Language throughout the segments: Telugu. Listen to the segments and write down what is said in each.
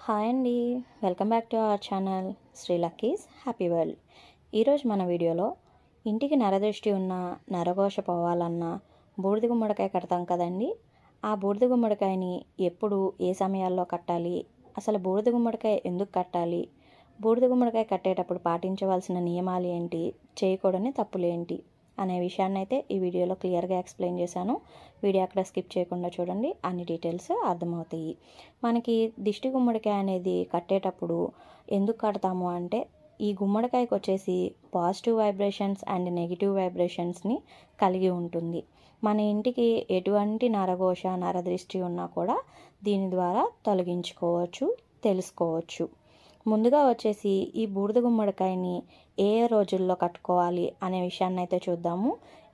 హాయ్ అండి, welcome back to our channel Sri Lucky's Happy World. ఈరోజు మన వీడియోలో ఇంటికి నరదృష్టి ఉన్న, నరఘోష పోవాలన్నా బూడిద గుమ్మడికాయ కడతాం కదండి. ఆ బూడిద గుమ్మడికాయని ఎప్పుడు ఏ సమయాల్లో కట్టాలి, అసలు బూడిద గుమ్మడికాయ ఎందుకు కట్టాలి, బూడిద గుమ్మడికాయ కట్టేటప్పుడు పాటించవలసిన నియమాలు ఏంటి, చేయకూడని తప్పులు ఏంటి అనే విషయాన్ని అయితే ఈ వీడియోలో క్లియర్గా ఎక్స్ప్లెయిన్ చేశాను. వీడియో అక్కడ స్కిప్ చేయకుండా చూడండి, అన్ని డీటెయిల్స్ అర్థమవుతాయి. మనకి దిష్టి గుమ్మడికాయ అనేది కట్టేటప్పుడు ఎందుకు కడతాము అంటే, ఈ గుమ్మడికాయకు వచ్చేసి పాజిటివ్ వైబ్రేషన్స్ అండ్ నెగిటివ్ వైబ్రేషన్స్ని కలిగి ఉంటుంది. మన ఇంటికి ఎటువంటి నరఘోష, నరదృష్టి ఉన్నా కూడా దీని ద్వారా తొలగించుకోవచ్చు, తెలుసుకోవచ్చు. ముందుగా వచ్చేసి ఈ బూడిద గుమ్మడికాయని ఏ రోజుల్లో కట్టుకోవాలి అనే విషయాన్ని అయితే చూద్దాము.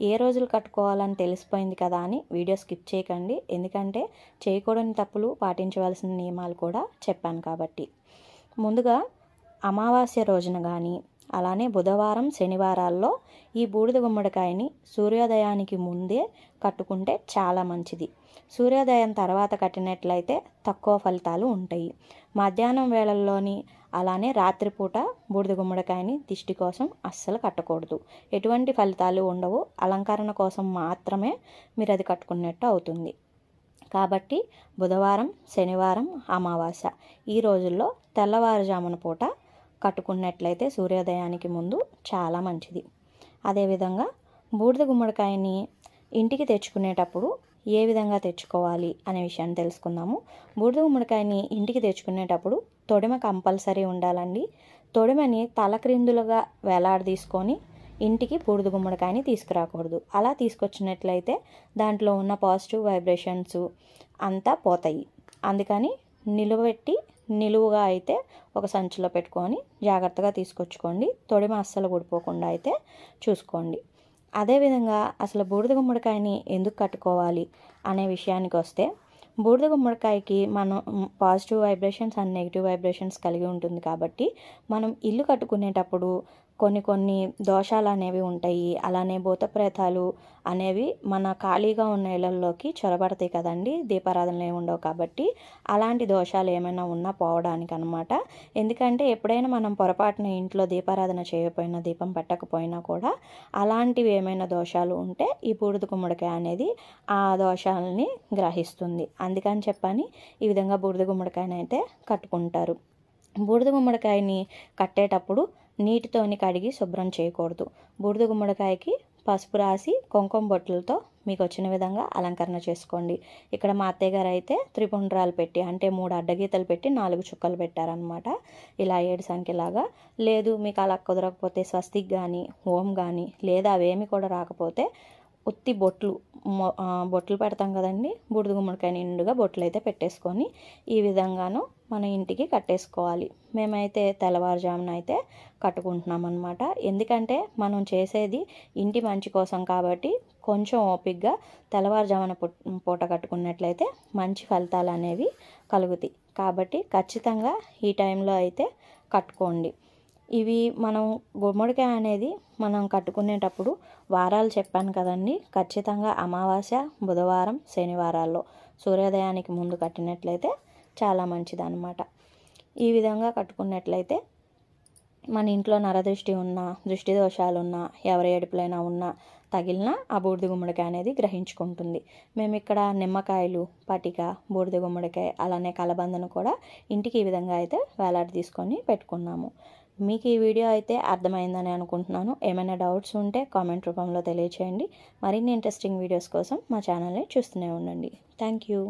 ఏ రోజులు కట్టుకోవాలని తెలిసిపోయింది కదా అని వీడియో స్కిప్ చేయకండి, ఎందుకంటే చేయకూడని తప్పులు, పాటించవలసిన నియమాలు కూడా చెప్పాను కాబట్టి. ముందుగా అమావాస్య రోజున కానీ, అలానే బుధవారం, శనివారాల్లో ఈ బూడిద గుమ్మడికాయని సూర్యోదయానికి ముందే కట్టుకుంటే చాలా మంచిది. సూర్యోదయం తర్వాత కట్టినట్లయితే తక్కువ ఫలితాలు ఉంటాయి. మధ్యాహ్నం వేళల్లోని, అలానే రాత్రిపూట బూడిద గుమ్మడికాయని దిష్టి కోసం అస్సలు కట్టకూడదు. ఎటువంటి ఫలితాలు ఉండవు, అలంకరణ కోసం మాత్రమే మీరు అది కట్టుకున్నట్టు అవుతుంది. కాబట్టి బుధవారం, శనివారం, అమావాస్య ఈ రోజుల్లో తెల్లవారుజామున పూట కట్టుకున్నట్లయితే సూర్యోదయానికి ముందు చాలా మంచిది. అదేవిధంగా బూడిద గుమ్మడికాయని ఇంటికి తెచ్చుకునేటప్పుడు ఏ విధంగా తెచ్చుకోవాలి అనే విషయాన్ని తెలుసుకుందాము. బూడిద గుమ్మడికాయని ఇంటికి తెచ్చుకునేటప్పుడు తొడిమ కంపల్సరీ ఉండాలండి. తొడిమని తలక్రిందులుగా వేలాడదీసుకొని ఇంటికి బూడిద గుమ్మడికాయని తీసుకురాకూడదు. అలా తీసుకొచ్చినట్లయితే దాంట్లో ఉన్న పాజిటివ్ వైబ్రేషన్స్ అంతా పోతాయి. అందుకని నిలువుగా అయితే ఒక సంచిలో పెట్టుకొని జాగ్రత్తగా తీసుకొచ్చుకోండి. తొడిమ అస్సలు ఊడిపోకుండా అయితే చూసుకోండి. అదేవిధంగా అసలు బూడిద గుమ్మడికాయని ఎందుకు కట్టుకోవాలి అనే విషయానికి వస్తే, బూడిద గుమ్మడికాయకి మనం positive vibrations and negative vibrations కలిగి ఉంటుంది. కాబట్టి మనం ఇల్లు కట్టుకునేటప్పుడు కొన్ని దోషాలు అనేవి ఉంటాయి. అలానే భూత ప్రేతాలు అనేవి మన ఖాళీగా ఉన్న ఇళ్లలోకి చొరబడతాయి కదండి, దీపారాధనలు ఏమి ఉండవు కాబట్టి. అలాంటి దోషాలు ఏమైనా ఉన్నా పోవడానికి అనమాట. ఎందుకంటే ఎప్పుడైనా మనం పొరపాటున ఇంట్లో దీపారాధన చేయకపోయినా, దీపం పెట్టకపోయినా కూడా అలాంటివి ఏమైనా దోషాలు ఉంటే ఈ బూడిద గుమ్మడికాయ అనేది ఆ దోషాలని గ్రహిస్తుంది. అందుకని చెప్పని ఈ విధంగా బూడిద గుమ్మడికాయని అయితే కట్టుకుంటారు. బూడిద గుమ్మడికాయని కట్టేటప్పుడు నీటితోని కడిగి శుభ్రం చేయకూడదు. బూడిద గుమ్మడికాయకి పసుపు రాసి కుంకుమ బొట్లతో మీకు వచ్చిన విధంగా అలంకరణ చేసుకోండి. ఇక్కడ మా అత్తయ్య గారు అయితే త్రిపుండ్రాలు పెట్టి, అంటే 3 అడ్డగీతలు పెట్టి 4 చుక్కలు పెట్టారనమాట. ఇలా 7 సంఖ్యలాగా. లేదు మీకు అలా కుదరకపోతే స్వస్తిక్ కానీ, ఓం కానీ, లేదా అవేమి కూడా రాకపోతే ఉత్తి బొట్లు పెడతాం కదండి, బూడిద గుమ్మడికాయ నిండుగా బొట్లు అయితే పెట్టేసుకొని ఈ విధంగాను మన ఇంటికి కట్టేసుకోవాలి. మేమైతే తెల్లవారుజామున అయితే కట్టుకుంటున్నాం అన్నమాట. ఎందుకంటే మనం చేసేది ఇంటి మంచి కోసం కాబట్టి కొంచెం ఓపికగా తెల్లవారుజామున పూట కట్టుకున్నట్లయితే మంచి ఫలితాలు అనేవి కలుగుతాయి. కాబట్టి ఖచ్చితంగా ఈ టైంలో అయితే కట్టుకోండి. ఇవి మనం గుమ్మడికాయ అనేది మనం కట్టుకునేటప్పుడు వారాలు చెప్పాను కదండి, ఖచ్చితంగా అమావాస్య, బుధవారం, శనివారాల్లో సూర్యోదయానికి ముందు కట్టినట్లయితే చాలా మంచిది అనమాట. ఈ విధంగా కట్టుకున్నట్లయితే మన ఇంట్లో నరదృష్టి ఉన్నా, దృష్టి దోషాలున్నా, ఎవరి ఏడుపులైనా ఉన్నా తగిలినా ఆ బూడిద గుమ్మడికాయ అనేది గ్రహించుకుంటుంది. మేము ఇక్కడ నిమ్మకాయలు, పటిక, బూడిద గుమ్మడికాయ, అలానే కలబందను కూడా ఇంటికి ఈ విధంగా అయితే వేలాడి తీసుకొని పెట్టుకున్నాము. మీకు ఈ వీడియో అయితే అర్థమైందని అనుకుంటున్నాను. ఏమైనా డౌట్స్ ఉంటే కామెంట్ రూపంలో తెలియచేయండి. మరిన్ని ఇంట్రెస్టింగ్ వీడియోస్ కోసం మా ఛానల్ని చూస్తూనే ఉండండి. Thank you.